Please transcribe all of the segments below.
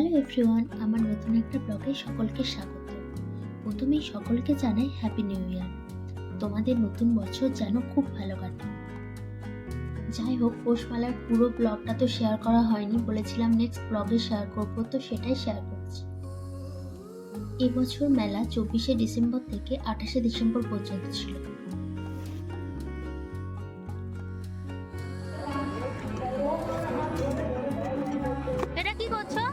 Hello everyone, আমার নতুন একটা ব্লগে সকলকে স্বাগত। প্রথমেই সকলকে জানাই হ্যাপি নিউ ইয়ার। তোমাদের নতুন বছর যেন খুব ভালো কাটে। যাই হোক, পৌষমেলার পুরো ব্লগটা তো শেয়ার করা হয়নি, বলেছিলাম নেক্সট ব্লগে শেয়ার করবো, তো সেটাই শেয়ার করছি। এবছর মেলা 24শে ডিসেম্বর থেকে 28শে ডিসেম্বর পর্যন্ত ছিল। এটা কি করছো?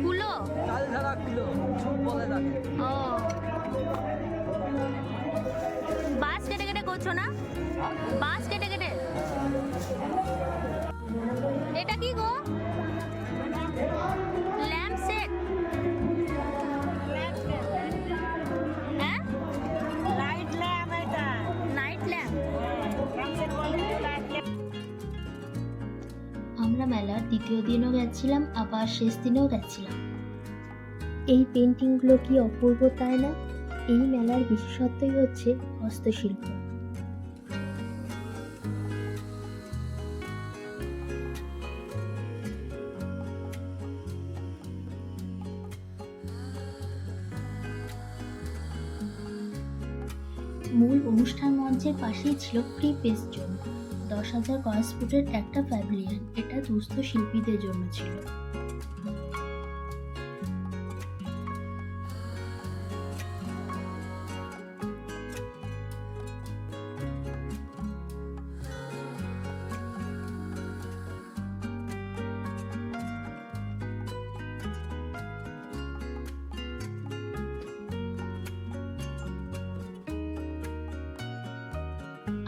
কুলো চাল ঝাড়া কুলো বলে তাকে। ও, বাঁশ কেটে কেটে করছো না? বাঁশ কেটে কেটে। এটা কি গো? Lamp set? হ্যাঁ, লাইট ল্যাম্প এটা নাইট ল্যাম্প। আমরা মেলার দ্বিতীয় দিনও গেছিলাম, আবার শেষ দিনেও গেছিলাম। এই পেন্টিংগুলো কি অপূর্ব, তাই না? এই মেলার বিশেষত্বই হচ্ছে হস্তশিল্প। মূল অনুষ্ঠান মঞ্চের পাশেই ছিল ফ্রি পেস জোন। 10,000 স্কয়ার ফুটের একটা প্যাভিলিয়ন, এটা দুস্থ শিল্পীদের জন্য ছিল।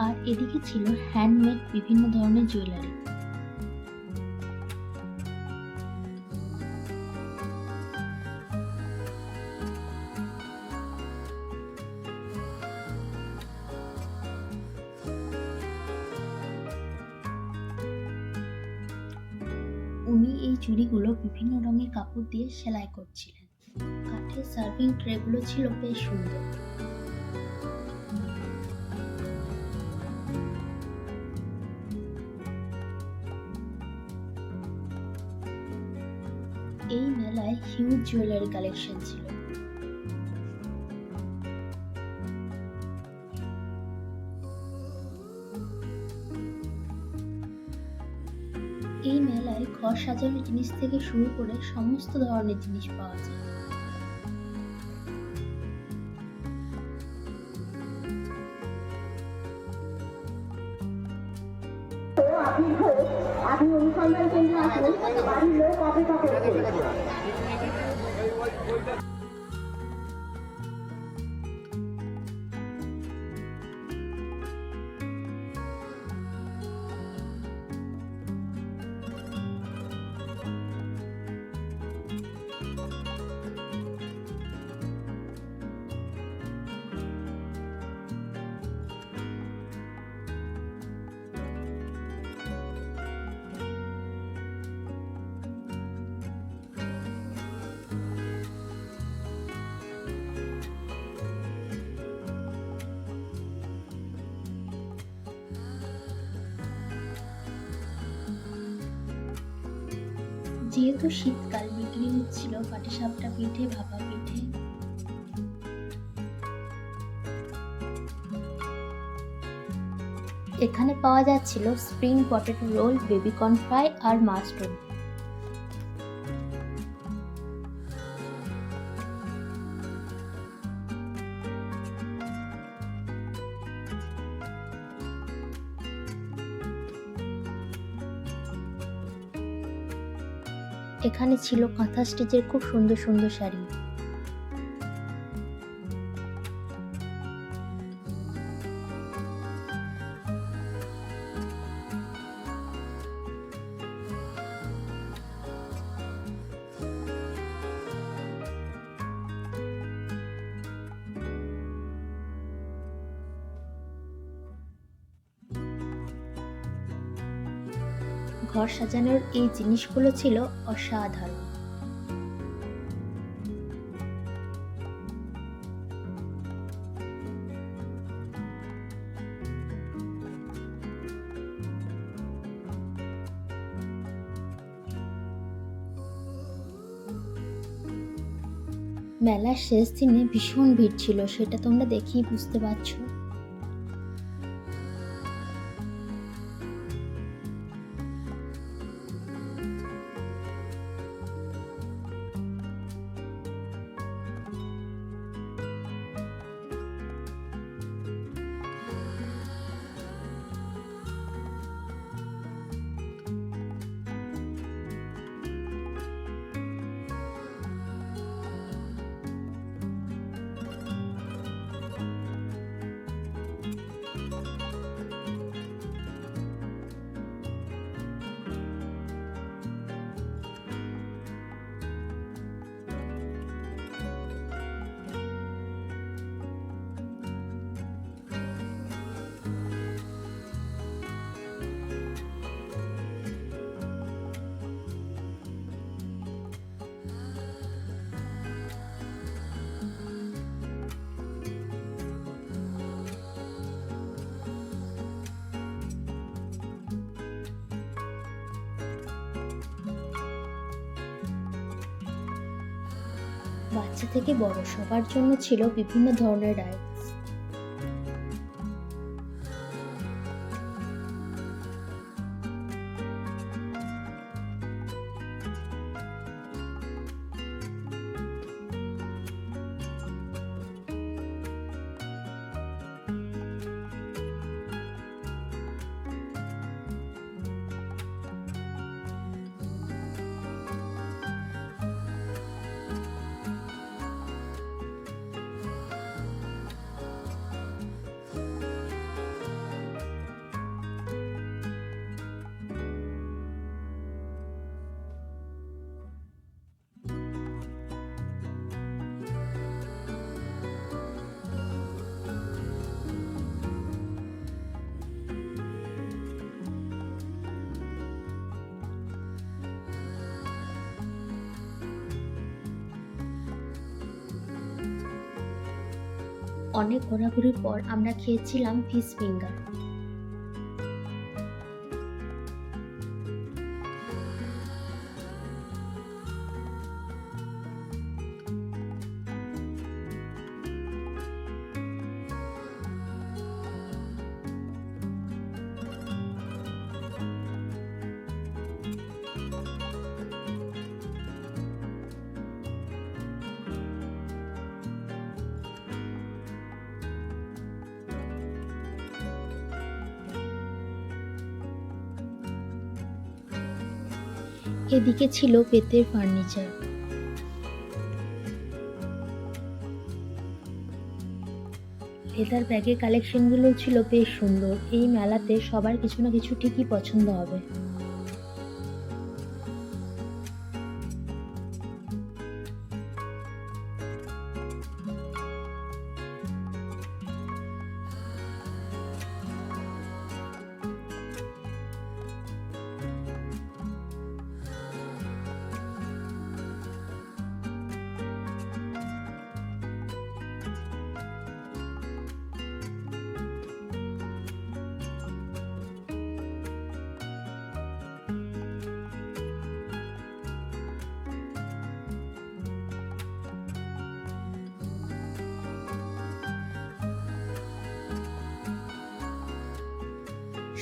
আর এদিকে ছিল হ্যান্ডমেড বিভিন্ন ধরনের জুয়েলারি। উনি এই চুড়িগুলো বিভিন্ন রঙের কাপড় দিয়ে সেলাই করছিলেন। কাঠের সার্ভিং ট্রেগুলো ছিল বেশ সুন্দর। এই মেলায় হিউজ জুয়েলারি কালেকশন ছিল। এই মেলায় ঘর সাজানোর জিনিস থেকে শুরু করে সমস্ত ধরনের জিনিস পাওয়া যায়। আপনি অনুসন্ধান কেন্দ্রে আসুন, বাড়ির লোক অপেক্ষা করছে। যেহেতু শীতকাল, বিক্রি হচ্ছিল পাটিসাপটা পিঠে, ভাপা পিঠে। এখানে পাওয়া যাচ্ছিল spring potato roll, baby corn fry আর মাশরুম। এখানে ছিল কাঁথা স্টিচের খুব সুন্দর সুন্দর শাড়ি। ঘর সাজানোর এই জিনিসগুলো ছিল অসাধারণ। মেলার শেষ দিনে ভীষণ ভিড় ছিল, সেটা তোমরা দেখেই বুঝতে পারছো। বাচ্চা থেকে বড় সবার জন্য ছিল বিভিন্ন ধরনের রাইডস। অনেক ঘোরাঘুরির পর আমরা খেয়েছিলাম ফিশ ফিঙ্গার। এদিকে ছিল বেতের ফার্নিচার। লেদার ব্যাগের কালেকশনগুলো ছিল বেশ সুন্দর। এই মেলাতে সবার কিছু না কিছু ঠিকই পছন্দ হবে।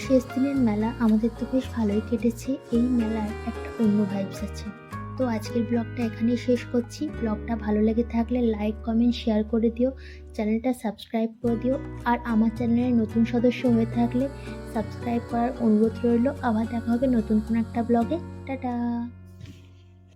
শেষ দিনের মেলা আমাদের তো বেশ ভালোই কেটেছে। এই মেলার একটা অন্য ভাইবস আছে। তো আজকের ব্লগটা এখানেই শেষ করছি। ব্লগটা ভালো লেগে থাকলে লাইক, কমেন্ট, শেয়ার করে দিও। চ্যানেলটা সাবস্ক্রাইব করে দিও। আর আমার চ্যানেলের নতুন সদস্য হয়ে থাকলে সাবস্ক্রাইব করার অনুরোধ রইল। আবার দেখা হবে নতুন কোনো একটা ব্লগে। টাটা।